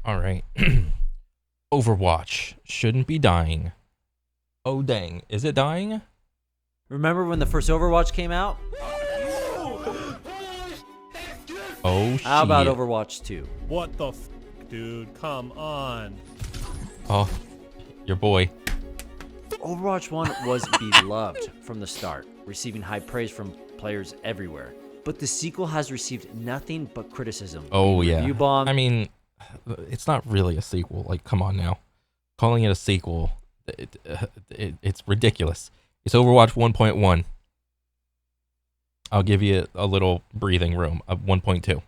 All right. Overwatch shouldn't be dying. Oh dang, is it dying? Remember when the first Overwatch came out? Oh How about shit. Overwatch 2? What the dude? Come on. Oh, your boy. Overwatch 1 was beloved from the start, receiving high praise from players everywhere. But the sequel has received nothing but criticism. Oh yeah. Review bomb. I mean, it's not really a sequel. Like, come on now. Calling it a sequel, it's ridiculous. It's Overwatch 1.1. I'll give you a little breathing room of 1.2.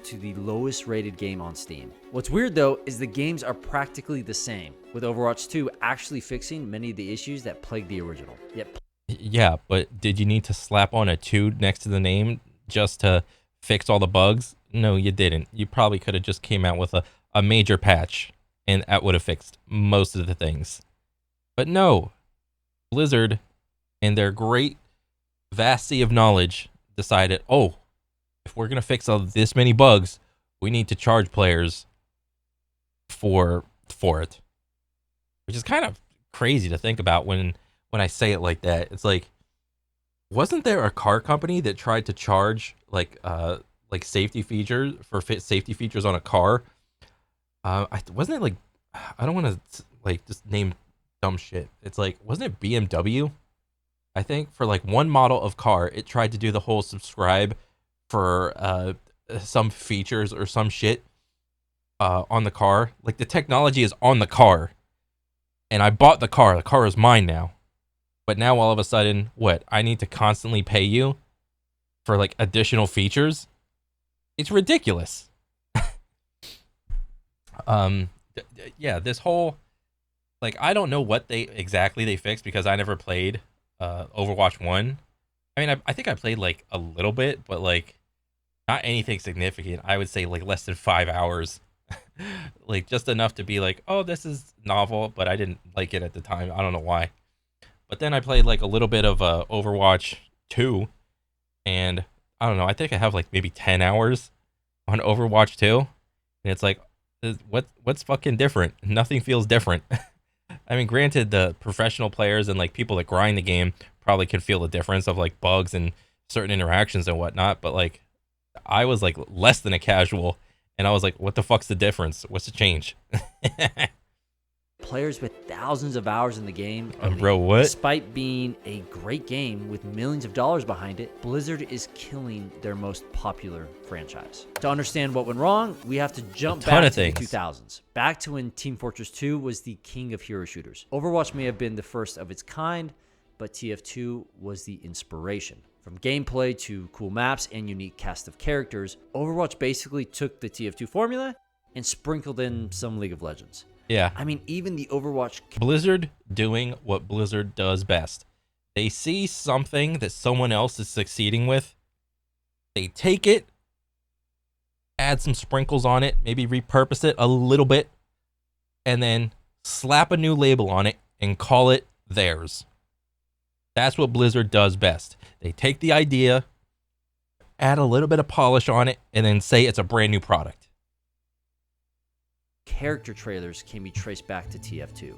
To the lowest rated game on Steam. What's weird though is the games are practically the same, with Overwatch 2 actually fixing many of the issues that plagued the original. Yet Yeah, but did you need to slap on a 2 next to the name just to fix all the bugs? No, you didn't. You probably could have just came out with a major patch and that would have fixed most of the things. But no, Blizzard and their great vast sea of knowledge decided, oh, if we're going to fix this many bugs, we need to charge players for it. Which is kind of crazy to think about when I say it like that. It's like, wasn't there a car company that tried to charge like safety features for safety features on a car? Wasn't it like, I don't want to like just name dumb shit. It's like, wasn't it BMW? I think for like one model of car, it tried to do the whole subscribe for some features or some shit on the car. Like the technology is on the car, and I bought the car. The car is mine now. But now all of a sudden, what? I need to constantly pay you for like additional features? It's ridiculous. Yeah, this whole like I don't know what they exactly fixed because I never played Overwatch 1. I mean, I think I played like a little bit, but like not anything significant. I would say like less than 5 hours. Like just enough to be like, oh, this is novel, but I didn't like it at the time. I don't know why. But then I played like a little bit of Overwatch 2, and I don't know. I think I have like maybe 10 hours on Overwatch 2, and it's like, what's fucking different? Nothing feels different. I mean, granted, the professional players and like people that grind the game probably can feel the difference of like bugs and certain interactions and whatnot, but like I was like less than a casual, and I was like, what the fuck's the difference? What's the change? players with thousands of hours in the game. Bro, what? Despite being a great game with millions of dollars behind it, Blizzard is killing their most popular franchise. To understand what went wrong, we have to jump back to the 2000s. Back to when Team Fortress 2 was the king of hero shooters. Overwatch may have been the first of its kind, but TF2 was the inspiration. From gameplay to cool maps and unique cast of characters, Overwatch basically took the TF2 formula and sprinkled in some League of Legends. Yeah. I mean, even the Overwatch... Blizzard doing what Blizzard does best. They see something that someone else is succeeding with. They take it, add some sprinkles on it, maybe repurpose it a little bit, and then slap a new label on it and call it theirs. That's what Blizzard does best. They take the idea, add a little bit of polish on it, and then say it's a brand new product. Character trailers can be traced back to TF2,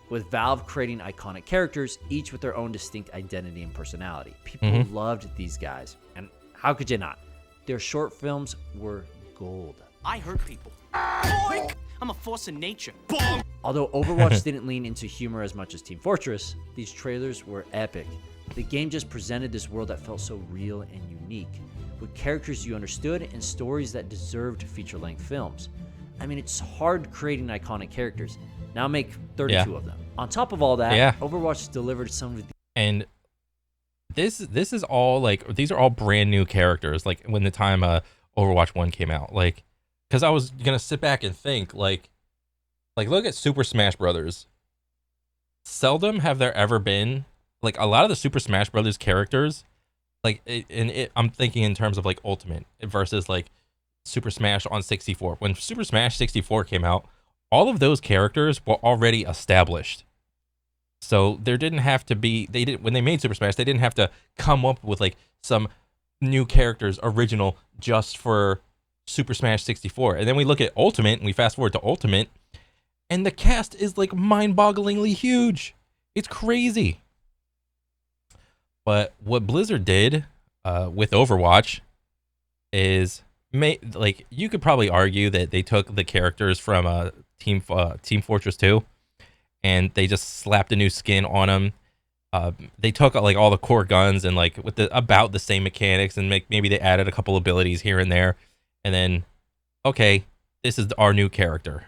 with Valve creating iconic characters, each with their own distinct identity and personality. People loved these guys, and how could you not? Their short films were gold. I hurt people. Boink! I'm a force of nature. Boom! Although Overwatch didn't lean into humor as much as Team Fortress, these trailers were epic. The game just presented this world that felt so real and unique, with characters you understood and stories that deserved feature-length films. I mean, it's hard creating iconic characters. Now make 32 of them. On top of all that, Overwatch delivered some of the... And this is all like, these are all brand new characters, like when the time Overwatch 1 came out. Like, because I was going to sit back and think, like look at Super Smash Brothers. Seldom have there ever been, like a lot of the Super Smash Brothers characters, like, I'm thinking in terms of like Ultimate versus like Super Smash on 64. When Super Smash 64 came out, all of those characters were already established. So there didn't have to be, when they made Super Smash, they didn't have to come up with like some new characters original just for Super Smash 64. And then we look at Ultimate, and we fast forward to Ultimate, and the cast is like mind-bogglingly huge. It's crazy. But what Blizzard did with Overwatch is, like, you could probably argue that they took the characters from Team Fortress 2, and they just slapped a new skin on them. They took like all the core guns and like with about the same mechanics, and maybe they added a couple abilities here and there, and then okay, this is our new character.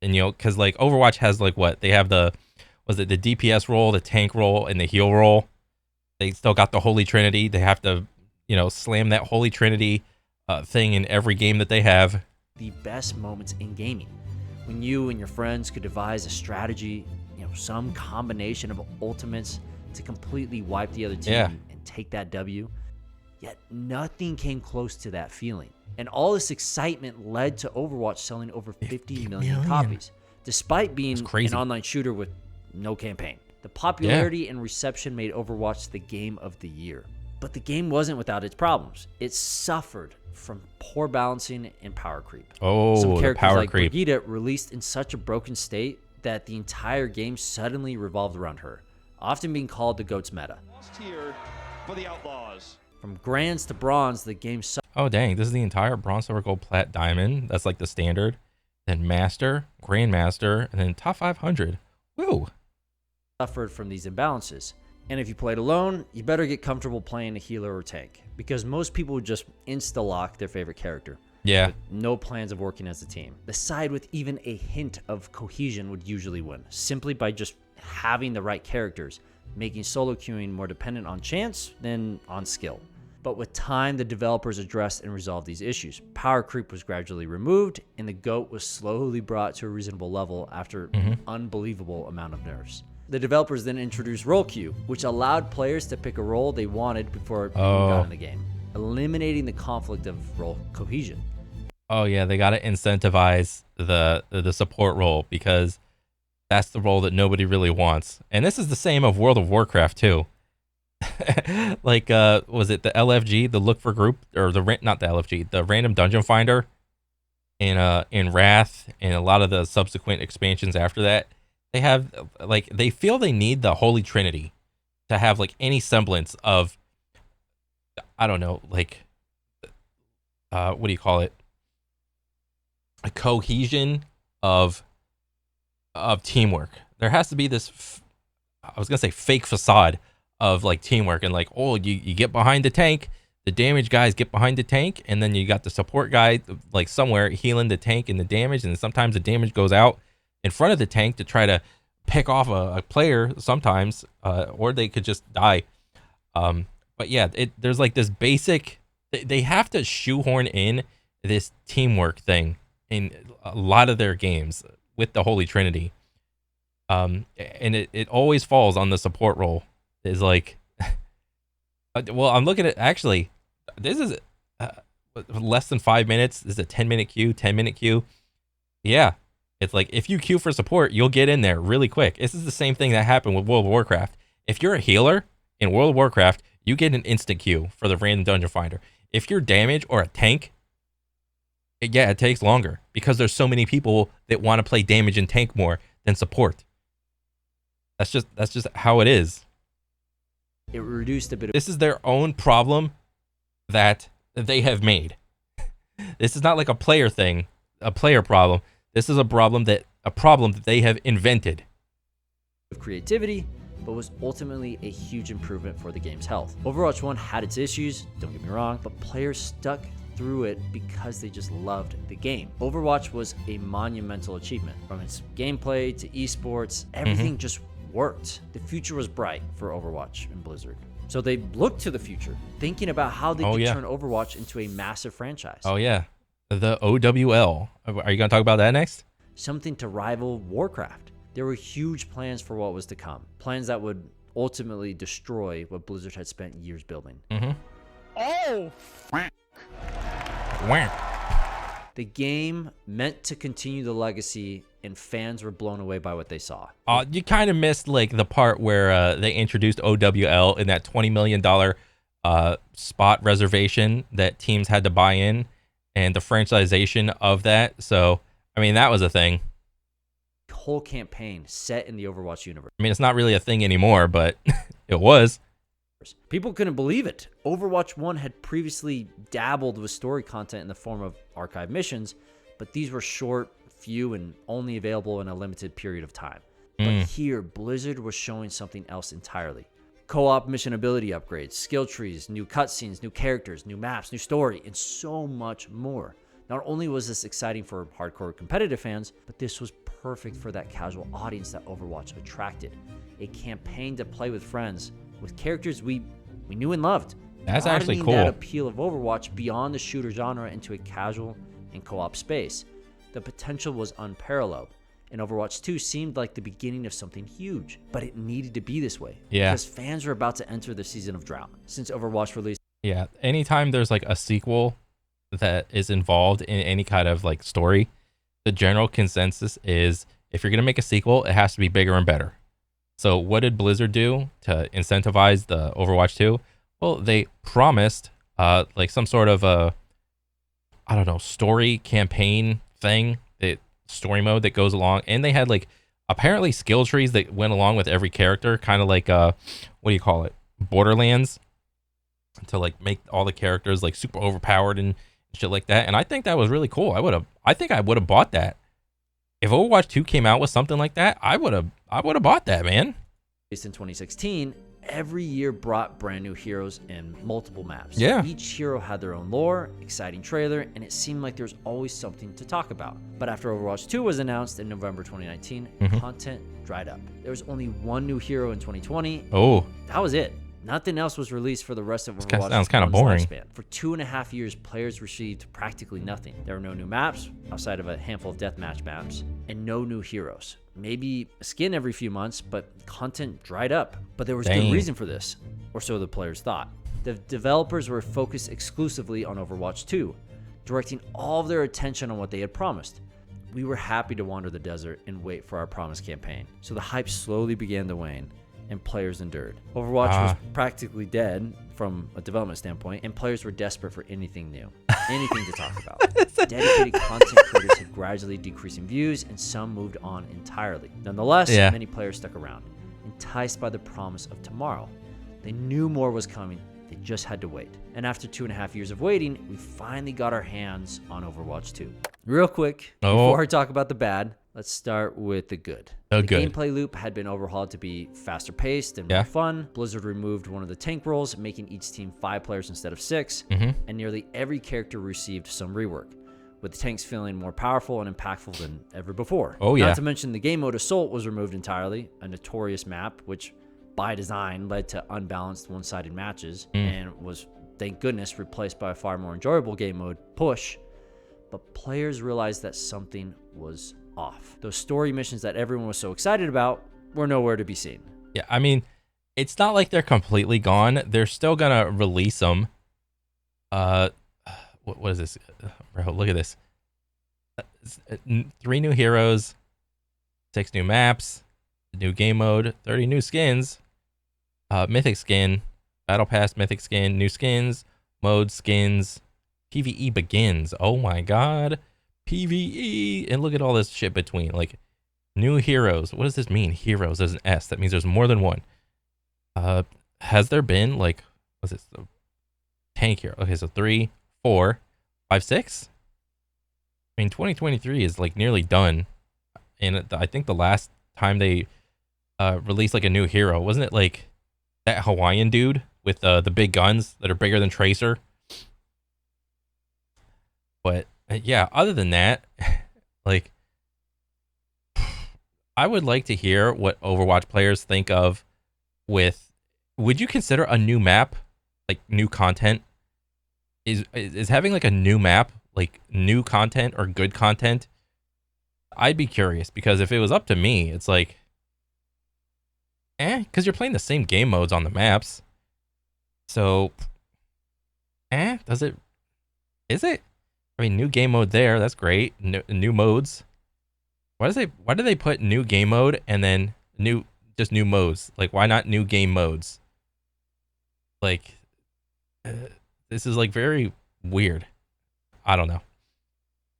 And because like Overwatch has like what they have the DPS role, the tank role, and the heal role. They still got the Holy Trinity. They have to slam that Holy Trinity thing in every game that they have. The best moments in gaming, when you and your friends could devise a strategy, some combination of ultimates to completely wipe the other team and take that W. Yet nothing came close to that feeling. And all this excitement led to Overwatch selling over 50 million copies, despite being an online shooter with no campaign. The popularity and reception made Overwatch the game of the year. But the game wasn't without its problems. It suffered from poor balancing and power creep. Some characters like Brigitte released in such a broken state that the entire game suddenly revolved around her, often being called the GOAT's meta. Lost here for the Outlaws. From Grands to Bronze, the game Oh dang, this is the entire Bronze, Silver, Gold, Plat, Diamond. That's like the standard. Then Master, Grandmaster, and then Top 500. Woo! Suffered from these imbalances. And if you played alone, you better get comfortable playing a healer or tank, because most people would just insta-lock their favorite character. Yeah. With no plans of working as a team. The side with even a hint of cohesion would usually win, simply by just having the right characters, making solo queuing more dependent on chance than on skill. But with time, the developers addressed and resolved these issues. Power creep was gradually removed, and the GOAT was slowly brought to a reasonable level after an unbelievable amount of nerfs. The developers then introduced role queue, which allowed players to pick a role they wanted before it got in the game, eliminating the conflict of role cohesion. Oh yeah, they got to incentivize the support role, because that's the role that nobody really wants. And this is the same of World of Warcraft too. Like was it the LFG, the look for group, or not the LFG, the random dungeon finder in Wrath, and a lot of the subsequent expansions after that. They have like, they feel they need the Holy Trinity to have like any semblance of, I don't know, like what do you call it? A cohesion of teamwork. There has to be this I was gonna say fake facade of like teamwork, and like, oh, you get behind the tank, the damage guys get behind the tank, and then you got the support guy like somewhere healing the tank and the damage, and sometimes the damage goes out in front of the tank to try to pick off a player sometimes, or they could just die. But yeah, there's like this basic, they have to shoehorn in this teamwork thing in a lot of their games with the Holy Trinity. And it always falls on the support role. Is like, well, I'm looking at, actually, this is less than 5 minutes. This is a 10-minute queue, 10-minute queue. Yeah. It's like, if you queue for support, you'll get in there really quick. This is the same thing that happened with World of Warcraft. If you're a healer in World of Warcraft, you get an instant queue for the random dungeon finder. If you're damage or a tank, it takes longer, because there's so many people that want to play damage and tank more than support. That's just how it is. It reduced a bit of... This is their own problem that they have made. This is not like a player thing, a player problem. This is a problem that they have invented. Of creativity, but was ultimately a huge improvement for the game's health. Overwatch 1 had its issues, don't get me wrong, but players stuck through it because they just loved the game. Overwatch was a monumental achievement. From its gameplay to esports, everything just worked. The future was bright for Overwatch and Blizzard. So they looked to the future, thinking about how they could turn Overwatch into a massive franchise. Oh yeah, the OWL. Are you gonna talk about that next? Something to rival Warcraft. There were huge plans for what was to come. Plans that would ultimately destroy what Blizzard had spent years building. Oh! The game meant to continue the legacy, and fans were blown away by what they saw. You kind of missed like the part where they introduced OWL in that $20 million spot reservation that teams had to buy in, and the franchisation of that. So, I mean, that was a thing. Whole campaign set in the Overwatch universe. I mean, it's not really a thing anymore, but it was. People couldn't believe it. Overwatch 1 had previously dabbled with story content in the form of archive missions, but these were short, few, and only available in a limited period of time. But here, Blizzard was showing something else entirely. Co-op mission ability upgrades, skill trees, new cutscenes, new characters, new maps, new story, and so much more. Not only was this exciting for hardcore competitive fans, but this was perfect for that casual audience that Overwatch attracted. A campaign to play with friends, with characters we knew and loved. That's actually cool. That appeal of Overwatch beyond the shooter genre into a casual and co-op space. The potential was unparalleled, and Overwatch 2 seemed like the beginning of something huge, but it needed to be this way. Yeah. Because fans were about to enter the season of drought. Since Overwatch released. Yeah. Anytime there's like a sequel that is involved in any kind of like story, the general consensus is if you're going to make a sequel, it has to be bigger and better. So what did Blizzard do to incentivize the Overwatch 2? Well, they promised like some sort of a, I don't know, story campaign thing, that story mode that goes along. And they had like apparently skill trees that went along with every character, kind of like, what do you call it? Borderlands, to like make all the characters like super overpowered and shit like that. And I think that was really cool. I think I would have bought that. If Overwatch 2 came out with something like that, I would have bought that, man. In 2016, every year brought brand new heroes and multiple maps. Yeah. Each hero had their own lore, exciting trailer, and it seemed like there's always something to talk about. But after Overwatch 2 was announced in November 2019, content dried up. There was only one new hero in 2020. Oh. That was it. Nothing else was released for the rest of Overwatch. Sounds kind of boring. Lifespan. For 2.5 years, players received practically nothing. There were no new maps, outside of a handful of deathmatch maps, and no new heroes. Maybe a skin every few months, but content dried up. But there was good reason for this, or so the players thought. The developers were focused exclusively on Overwatch 2, directing all of their attention on what they had promised. We were happy to wander the desert and wait for our promised campaign. So the hype slowly began to wane, and players endured. Overwatch was practically dead from a development standpoint, and players were desperate for anything new, anything to talk about. Dedicated content creators had gradually decreasing views, and some moved on entirely. Nonetheless, many players stuck around, enticed by the promise of tomorrow. They knew more was coming. They just had to wait. And after 2.5 years of waiting, we finally got our hands on Overwatch 2. Real quick, before I talk about the bad, let's start with the good. The gameplay loop had been overhauled to be faster paced and more fun. Blizzard removed one of the tank roles, making each team 5 players instead of 6, and nearly every character received some rework, with the tanks feeling more powerful and impactful than ever before. Not to mention the game mode Assault was removed entirely, a notorious map which by design led to unbalanced one-sided matches and was, thank goodness, replaced by a far more enjoyable game mode Push. But players realized that something was off. Those story missions that everyone was so excited about were nowhere to be seen. Yeah, I mean, it's not like they're completely gone. They're still gonna release them. What is this? Bro, look at this. 3 new heroes, 6 new maps, new game mode, 30 new skins, mythic skin, battle pass mythic skin, new skins, mode skins, PvE begins. Oh my god. PvE, and look at all this shit between, like new heroes. What does this mean? Heroes, there's an S. That means there's more than one. Has there been like, what's this? Tank hero. Okay, so 3, 4, 5, 6. I mean, 2023 is like nearly done, and I think the last time they released like a new hero, wasn't it like that Hawaiian dude with the big guns that are bigger than Tracer? But yeah, other than that, like, I would like to hear what Overwatch players think of with, would you consider a new map, like new content? Is having like a new map, like new content or good content? I'd be curious, because if it was up to me, it's like, because you're playing the same game modes on the maps. So, is it? I mean, new game mode there, that's great. New modes. Why do they put new game mode and then just new modes? Like, why not new game modes? Like, this is like very weird. I don't know.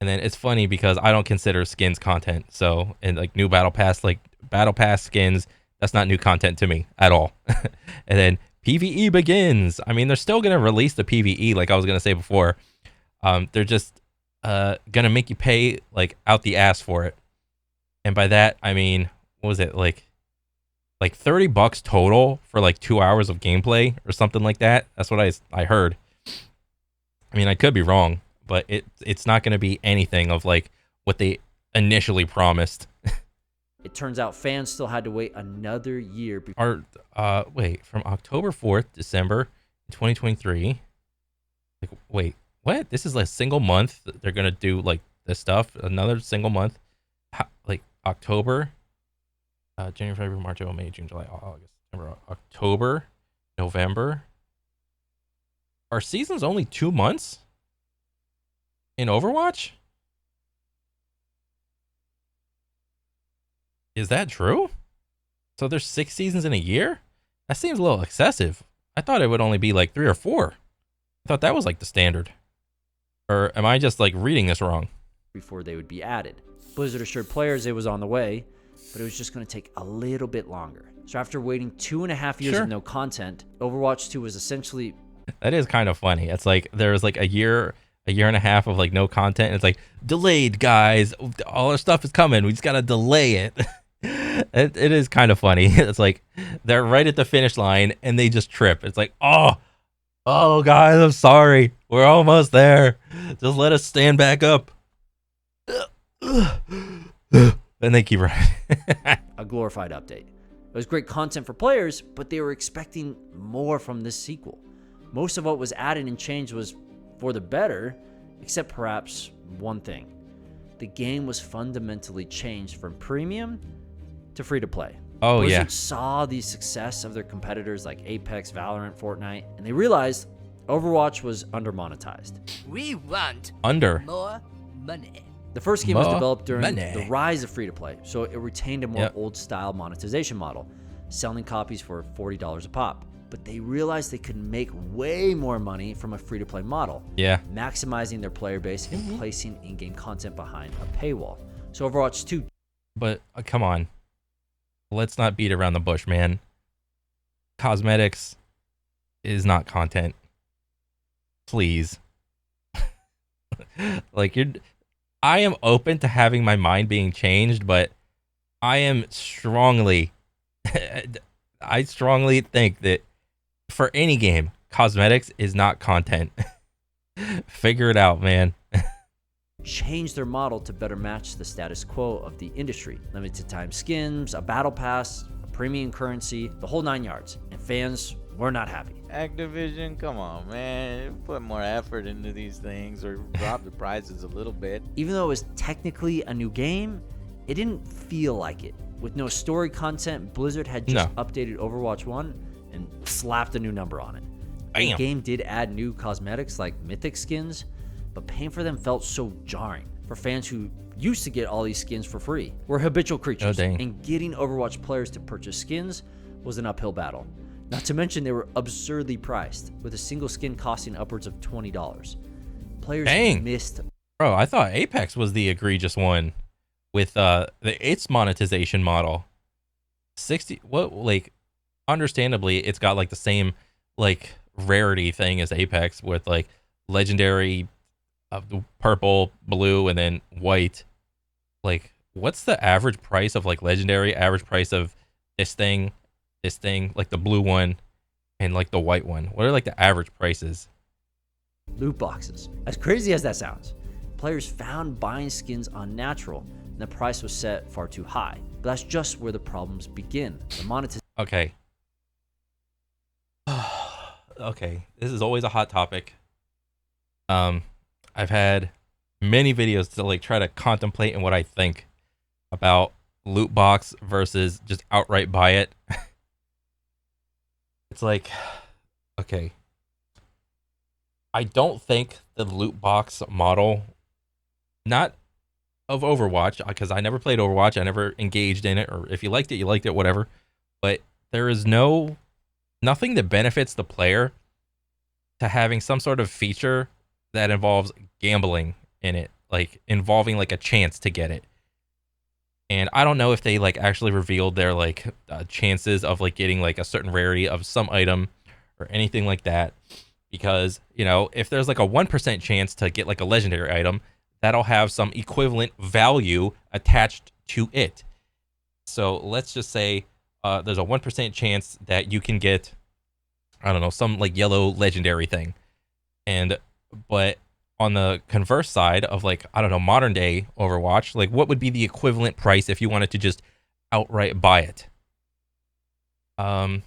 And then it's funny because I don't consider skins content. So, and like new battle pass, like battle pass skins, that's not new content to me at all. And then PvE begins. I mean, they're still going to release the PvE, like I was going to say before. They're just going to make you pay like out the ass for it. And by that, I mean, what was it? Like $30 total for like 2 hours of gameplay or something like that. That's what I heard. I mean, I could be wrong, but it's not going to be anything of like what they initially promised. It turns out fans still had to wait another year before. Wait, from October 4th, December 2023. Like, wait, what? This is like a single month. They're going to do like this stuff. Another single month. Like October, January, February, March, April, May, June, July, August, September, October, November. Our season's only 2 months in Overwatch? Is that true? So there's 6 seasons in a year? That seems a little excessive. I thought it would only be like 3 or 4. I thought that was like the standard. Or am I just like reading this wrong? Before they would be added. Blizzard assured players it was on the way, but it was just going to take a little bit longer. So after waiting 2.5 years of no content, Overwatch 2 was essentially... That is kind of funny. It's like there's like a year and a half of like no content. And it's like, delayed, guys. All our stuff is coming. We just got to delay it. It is kind of funny. It's like they're right at the finish line and they just trip. It's like, oh guys, I'm sorry. We're almost there. Just let us stand back up. And they keep running. A glorified update. It was great content for players, but they were expecting more from this sequel. Most of what was added and changed was for the better, except perhaps one thing. The game was fundamentally changed from premium to free-to-play. Oh, Blizzard saw the success of their competitors like Apex, Valorant, Fortnite, and they realized Overwatch was under-monetized. We want more money. The first game was developed during the rise of free-to-play, so it retained a more old-style monetization model, selling copies for $40 a pop. But they realized they could make way more money from a free-to-play model, maximizing their player base and placing in-game content behind a paywall. So Overwatch 2... But come on. Let's not beat around the bush, man. Cosmetics is not content. Please. Like, I am open to having my mind being changed, but I am strongly think that for any game, cosmetics is not content. Figure it out, man. Change their model to better match the status quo of the industry. Limited time skins, a battle pass, a premium currency, the whole 9 yards. And fans were not happy. Activision, come on, man. Put more effort into these things or drop the prices a little bit. Even though it was technically a new game, it didn't feel like it. With no story content, Blizzard had just updated Overwatch 1 and slapped a new number on it. The game did add new cosmetics like mythic skins, but paying for them felt so jarring for fans who used to get all these skins for free. We're habitual creatures, and getting Overwatch players to purchase skins was an uphill battle. Not to mention they were absurdly priced, with a single skin costing upwards of $20. Players missed... Bro, I thought Apex was the egregious one with its monetization model. 60... What, like, understandably, it's got, like, the same, like, rarity thing as Apex with, like, legendary... purple, blue, and then white. Like, what's the average price of like legendary? Average price of this thing, like the blue one, and like the white one. What are like the average prices? Loot boxes. As crazy as that sounds, players found buying skins unnatural, and the price was set far too high. But that's just where the problems begin. The monetization. Okay. Okay. This is always a hot topic. I've had many videos to like try to contemplate and what I think about loot box versus just outright buy it. It's like, okay. I don't think the loot box model, not of Overwatch, because I never played Overwatch, I never engaged in it, or if you liked it, whatever. But there is nothing that benefits the player to having some sort of feature that involves gambling in it, like involving like a chance to get it. And I don't know if they like actually revealed their like chances of like getting like a certain rarity of some item or anything like that, because you know, if there's like a 1% chance to get like a legendary item, that'll have some equivalent value attached to it. So let's just say there's a 1% chance that you can get, I don't know, some like yellow legendary thing. And but on the converse side of like, I don't know, modern day Overwatch, like what would be the equivalent price if you wanted to just outright buy it? I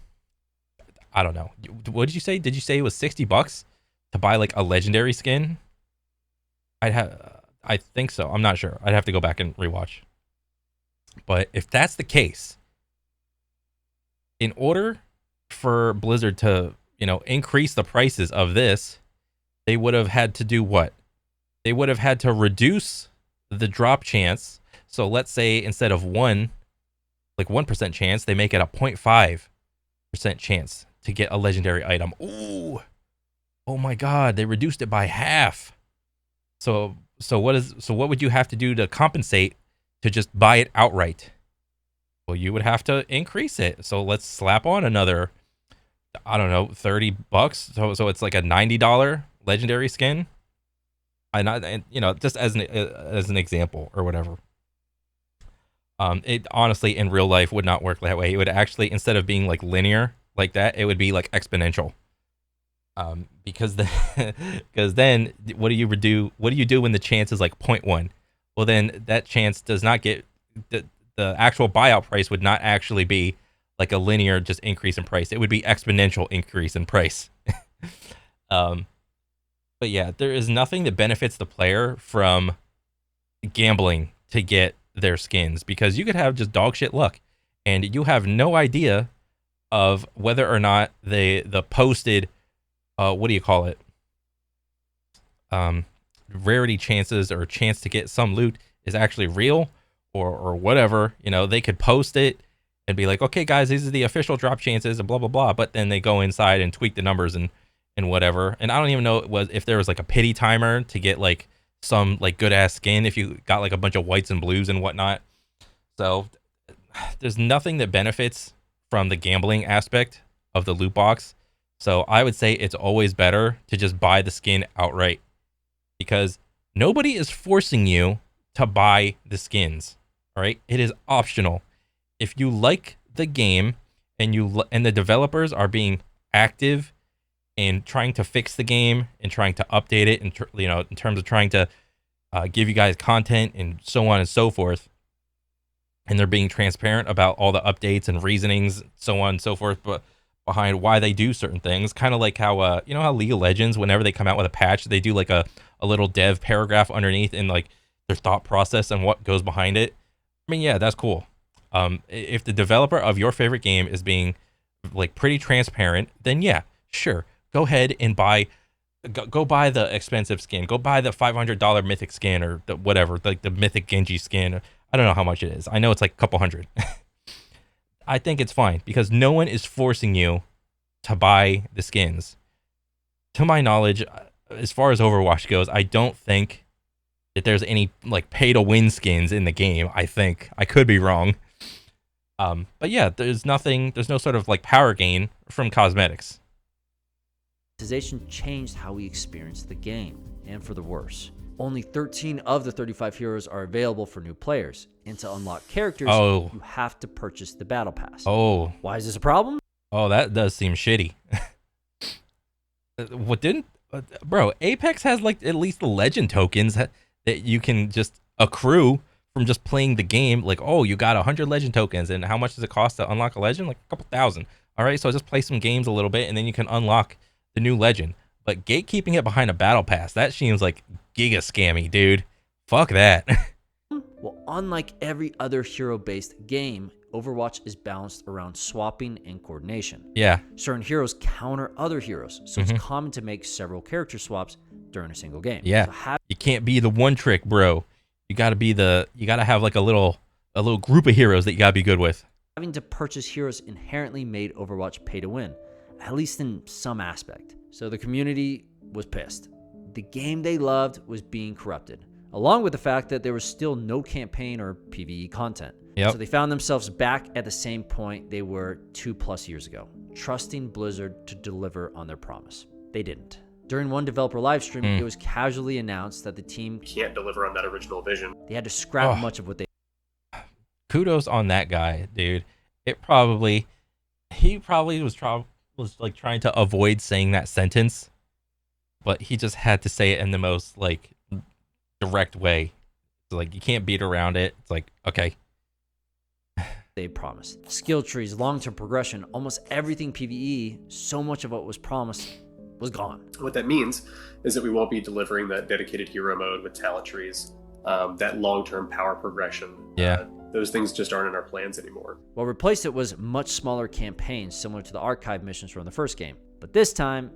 don't know. What did you say? Did you say it was $60 to buy like a legendary skin? I think so. I'm not sure. I'd have to go back and rewatch. But if that's the case, in order for Blizzard to, you know, increase the prices of this, they would have had to do what? They would have had to reduce the drop chance. So let's say instead of 1% chance, they make it a 0.5% chance to get a legendary item. Ooh. Oh my god, they reduced it by half. So what would you have to do to compensate to just buy it outright? Well, you would have to increase it. So let's slap on another, I don't know, $30. So it's like a $90 legendary skin. And you know, just as an example or whatever. It honestly in real life would not work that way. It would actually, instead of being like linear like that, it would be like exponential. Because then what do you do? What do you do when the chance is like 0.1? Well, then that chance does not get the actual buyout price would not actually be like a linear just increase in price. It would be exponential increase in price. But yeah, there is nothing that benefits the player from gambling to get their skins, because you could have just dog shit luck and you have no idea of whether or not the posted what do you call it, rarity chances or chance to get some loot is actually real or whatever. You know, they could post it and be like, okay guys, these are the official drop chances and blah blah blah, but then they go inside and tweak the numbers and whatever. And I don't even know if there was like a pity timer to get like some like good ass skin if you got like a bunch of whites and blues and whatnot. So there's nothing that benefits from the gambling aspect of the loot box. So I would say it's always better to just buy the skin outright, because nobody is forcing you to buy the skins. All right, it is optional. If you like the game and the developers are being active and trying to fix the game and trying to update it, and you know, in terms of trying to give you guys content and so on and so forth, and they're being transparent about all the updates and reasonings, so on and so forth, but behind why they do certain things, kind of like how you know how League of Legends, whenever they come out with a patch, they do like a little dev paragraph underneath and like their thought process and what goes behind it. I mean, yeah, that's cool. If the developer of your favorite game is being like pretty transparent, then yeah, sure, go ahead and go buy the expensive skin. Go buy the $500 mythic skin or the whatever, like the mythic Genji skin. I don't know how much it is. I know it's like a couple hundred. I think it's fine because no one is forcing you to buy the skins. To my knowledge, as far as Overwatch goes, I don't think that there's any like pay to win skins in the game. I think I could be wrong. But yeah, there's no sort of like power gain from cosmetics. Monetization changed how we experience the game, and for the worse. Only 13 of the 35 heroes are available for new players, and to unlock characters, you have to purchase the battle pass. Oh. Why is this a problem? Oh, that does seem shitty. Bro, Apex has like at least the legend tokens that you can just accrue from just playing the game. Like, oh, you got 100 legend tokens, and how much does it cost to unlock a legend? Like a couple thousand. All right, so just play some games a little bit, and then you can unlock the new legend. But gatekeeping it behind a battle pass, that seems like giga scammy, dude. Fuck that. Well, unlike every other hero-based game, Overwatch is balanced around swapping and coordination. Yeah. Certain heroes counter other heroes, so it's common to make several character swaps during a single game. Yeah. So you can't be the one trick, bro. You gotta have like a little group of heroes that you gotta be good with. Having to purchase heroes inherently made Overwatch pay to win, at least in some aspect. So the community was pissed. the game they loved was being corrupted, along with the fact that there was still no campaign or PvE content. Yep. So they found themselves back at the same point they were 2+ years ago, trusting Blizzard to deliver on their promise. They didn't. During one developer livestream, it was casually announced that the team can't deliver on that original vision. They had to scrap much of what they... Kudos on that guy, dude. He probably was like trying to avoid saying that sentence, but he just had to say it in the most like direct way. So, like, you can't beat around it. It's like, okay. They promised. Skill trees, long-term progression, almost everything PvE, so much of what was promised was gone. What that means is that we won't be delivering that dedicated hero mode with talent trees, that long-term power progression. Yeah. Those things just aren't in our plans anymore. What replaced it was much smaller campaigns similar to the archive missions from the first game. But this time,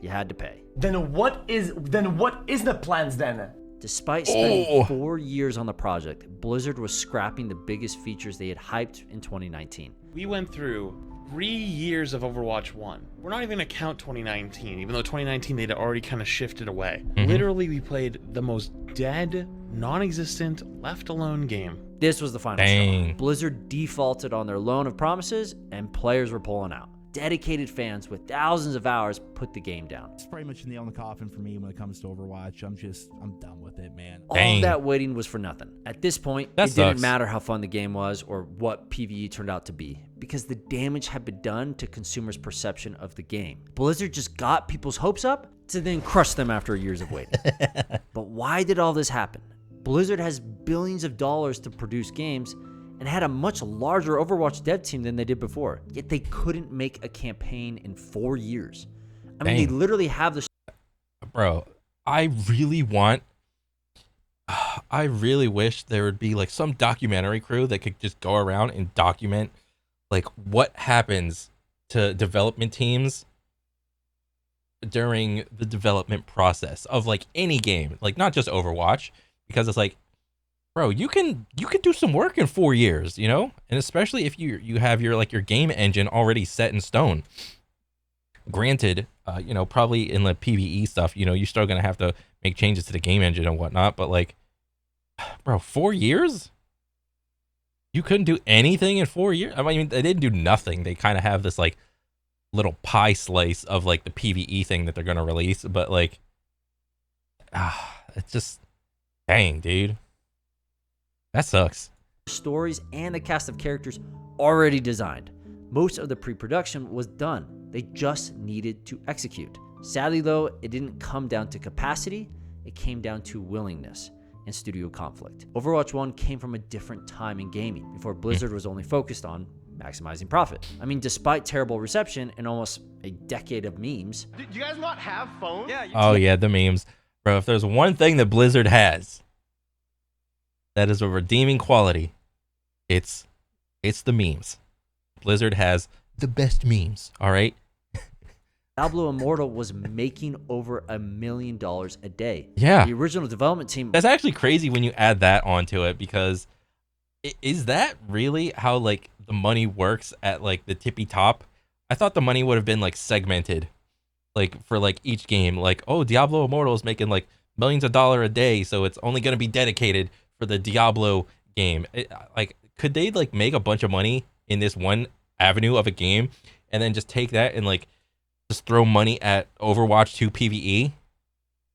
you had to pay. Then what is the plans then? Despite spending 4 years on the project, Blizzard was scrapping the biggest features they had hyped in 2019. We went through 3 years of Overwatch 1. We're not even going to count 2019, even though 2019 they'd already kind of shifted away. Literally, we played the most dead, non-existent, left alone game. This was the final straw. Blizzard defaulted on their loan of promises, and players were pulling out. Dedicated fans with thousands of hours put the game down. It's pretty much a nail in the coffin for me when it comes to Overwatch. I'm done with it, man. All that waiting was for nothing. At this point, it didn't matter how fun the game was or what PvE turned out to be, because the damage had been done to consumers' perception of the game. Blizzard just got people's hopes up to then crush them after years of waiting. But why did all this happen? Blizzard has billions of dollars to produce games and had a much larger Overwatch dev team than they did before. Yet they couldn't make a campaign in 4 years. I mean, they literally have the... Bro, I really wish there would be like some documentary crew that could just go around and document like what happens to development teams during the development process of like any game, like not just Overwatch, because it's like, bro, you can do some work in 4 years, you know? And especially if you have your like your game engine already set in stone. Granted, you know, probably in the PvE stuff, you know, you're still gonna have to make changes to the game engine and whatnot, but like, bro, 4 years? You couldn't do anything in 4 years? I mean, they didn't do nothing. They kind of have this like little pie slice of like the PvE thing that they're gonna release, but like, it's just, dang, dude. That sucks. Stories and the cast of characters already designed. Most of the pre-production was done. They just needed to execute. Sadly, though, it didn't come down to capacity. It came down to willingness and studio conflict. Overwatch 1 came from a different time in gaming, before Blizzard was only focused on maximizing profit. I mean, despite terrible reception and almost a decade of memes. Do you guys not have phones? Yeah. Oh yeah, the memes. Bro, if there's one thing that Blizzard has that is a redeeming quality, it's the memes. Blizzard has the best memes, all right? Diablo Immortal was making over $1 million a day. Yeah. The original development team... That's actually crazy when you add that onto it, because is that really how like the money works at like the tippy top? I thought the money would have been like segmented, like for like each game. Like, oh, Diablo Immortal is making like millions of dollars a day, so it's only going to be dedicated for the Diablo game. Like, could they like make a bunch of money in this one avenue of a game and then just take that and like just throw money at Overwatch 2 PvE?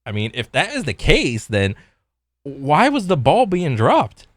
I mean, if that is the case, then why was the ball being dropped?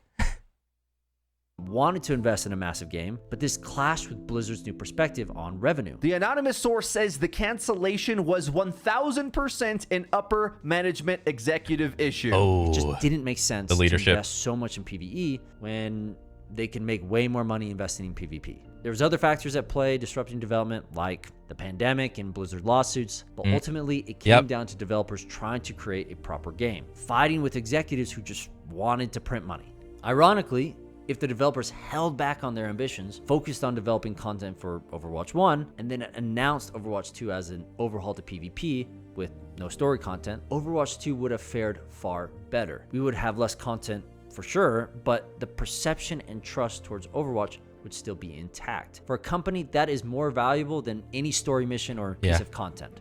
Wanted to invest in a massive game, but this clashed with Blizzard's new perspective on revenue. The anonymous source says the cancellation was 1000% an upper management executive issue. Oh, it just didn't make sense the leadership to invest so much in PvE when they can make way more money investing in PvP. There was other factors at play disrupting development, like the pandemic and Blizzard lawsuits, but ultimately it came down to developers trying to create a proper game, fighting with executives who just wanted to print money. Ironically, if the developers held back on their ambitions, focused on developing content for Overwatch 1, and then announced Overwatch 2 as an overhaul to PvP with no story content, Overwatch 2 would have fared far better. We would have less content for sure, but the perception and trust towards Overwatch would still be intact. For a company that is more valuable than any story mission or piece of content.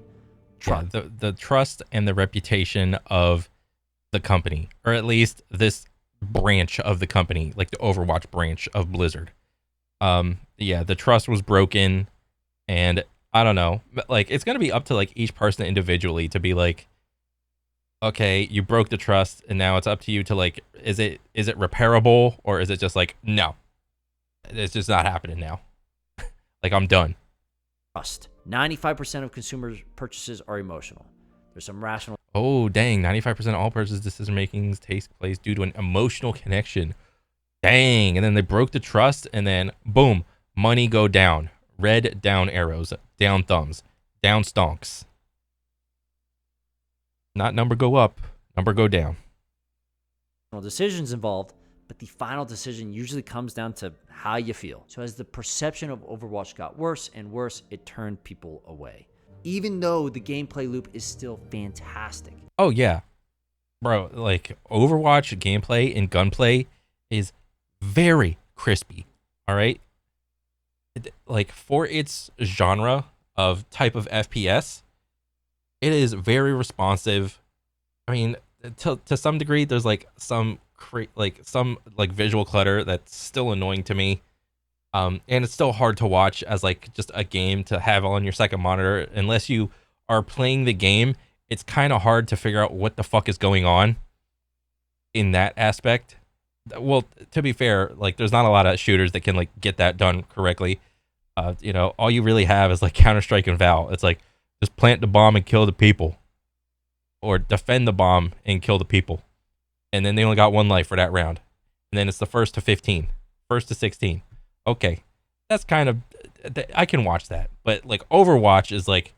Yeah, the trust and the reputation of the company, or at least this branch of the company, like the Overwatch branch of Blizzard. Yeah, the trust was broken, and I don't know, but like it's gonna be up to like each person individually to be like, okay, you broke the trust, and now it's up to you to like, is it repairable, or is it just like, no, it's just not happening now. Like, I'm done. Trust. 95% of consumer purchases are emotional. There's some rational. Oh, dang. 95% of all purchase decision makings takes place due to an emotional connection. Dang. And then they broke the trust, and then boom, money go down. Red down arrows, down thumbs, down stonks. Not number go up, number go down. Decisions involved, but the final decision usually comes down to how you feel. So as the perception of Overwatch got worse and worse, it turned people away. Even though the gameplay loop is still fantastic. Oh yeah. Bro, like Overwatch gameplay and gunplay is very crispy. All right? Like for its genre of type of FPS, it is very responsive. I mean, to some degree, there's like some visual clutter that's still annoying to me. And it's still hard to watch as like just a game to have on your second monitor. Unless you are playing the game, it's kind of hard to figure out what the fuck is going on in that aspect. Well, to be fair, like there's not a lot of shooters that can like get that done correctly. You know, all you really have is like Counter-Strike and Val. It's like just plant the bomb and kill the people, or defend the bomb and kill the people, and then they only got one life for that round, and then it's the first to 15, first to 16. Okay, that's kind of, I can watch that, but like Overwatch is like,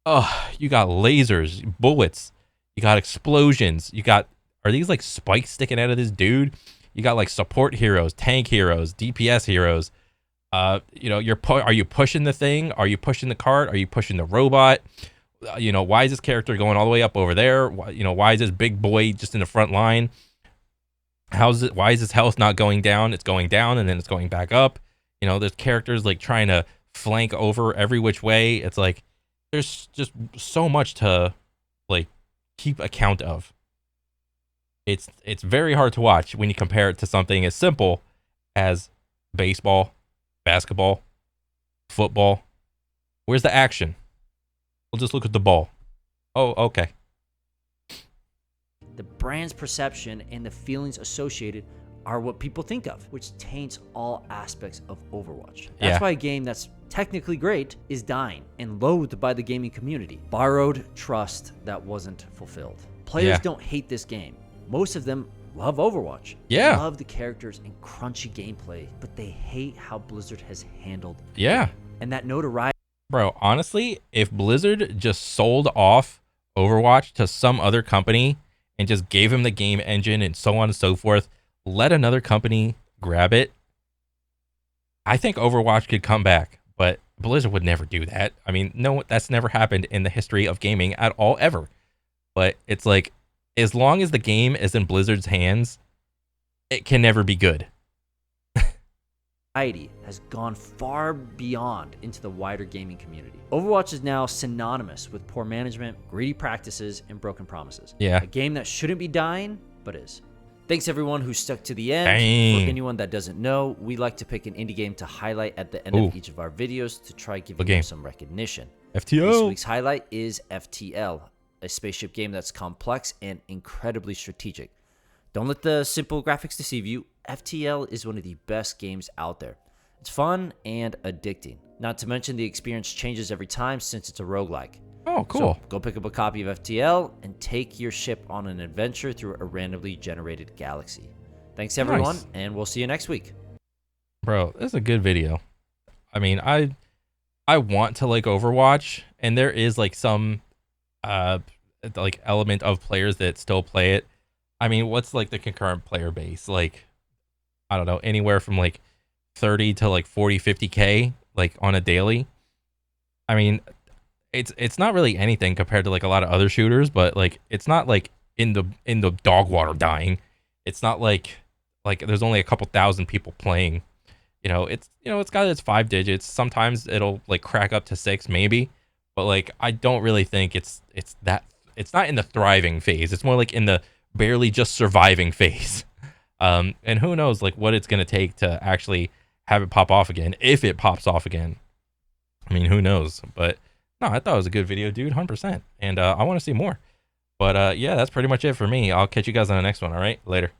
oh, you got lasers, bullets, you got explosions, you got, are these like spikes sticking out of this dude? You got like support heroes, tank heroes, DPS heroes. You know, are you pushing the thing? Are you pushing the cart? Are you pushing the robot? You know, why is this character going all the way up over there? You know, why is this big boy just in the front line? Why is his health not going down? It's going down and then it's going back up. You know, there's characters like trying to flank over every which way. It's like there's just so much to like keep account of. It's very hard to watch when you compare it to something as simple as baseball, basketball, football. Where's the action? We'll just look at the ball. Oh, okay. The brand's perception and the feelings associated are what people think of, which taints all aspects of Overwatch. That's why a game that's technically great is dying and loathed by the gaming community. Borrowed trust that wasn't fulfilled. Players don't hate this game. Most of them love Overwatch. Yeah. They love the characters and crunchy gameplay, but they hate how Blizzard has handled it. And that notoriety. Bro, honestly, if Blizzard just sold off Overwatch to some other company and just gave him the game engine and so on and so forth, let another company grab it, I think Overwatch could come back. But Blizzard would never do that. I mean, no, that's never happened in the history of gaming at all, ever. But it's like, as long as the game is in Blizzard's hands, it can never be good. Has gone far beyond into the wider gaming community. Overwatch is now synonymous with poor management, greedy practices, and broken promises. Yeah. A game that shouldn't be dying, but is. Thanks everyone who stuck to the end. Dang. For anyone that doesn't know, we like to pick an indie game to highlight at the end of each of our videos to try giving them some recognition. FTL. This week's highlight is FTL, a spaceship game that's complex and incredibly strategic. Don't let the simple graphics deceive you. FTL is one of the best games out there. It's fun and addicting. Not to mention the experience changes every time since it's a roguelike. Oh, cool. So go pick up a copy of FTL and take your ship on an adventure through a randomly generated galaxy. Thanks everyone, and we'll see you next week. Bro, this is a good video. I mean, I want to like Overwatch, and there is like some like element of players that still play it. I mean, what's like the concurrent player base? Like, I don't know, anywhere from like 30 to like 40, 50K, like on a daily. I mean, it's not really anything compared to like a lot of other shooters, but like it's not like in the dog water dying. It's not like there's only a couple thousand people playing. It's got its 5 digits. Sometimes it'll like crack up to 6 maybe, but like I don't really think it's not in the thriving phase. It's more like in the barely just surviving phase. And who knows like what it's gonna take to actually have it pop off again, if it pops off again. I mean, who knows? But no, I thought it was a good video, dude, 100%. And I want to see more. But yeah, that's pretty much it for me. I'll catch you guys on the next one. All right, later.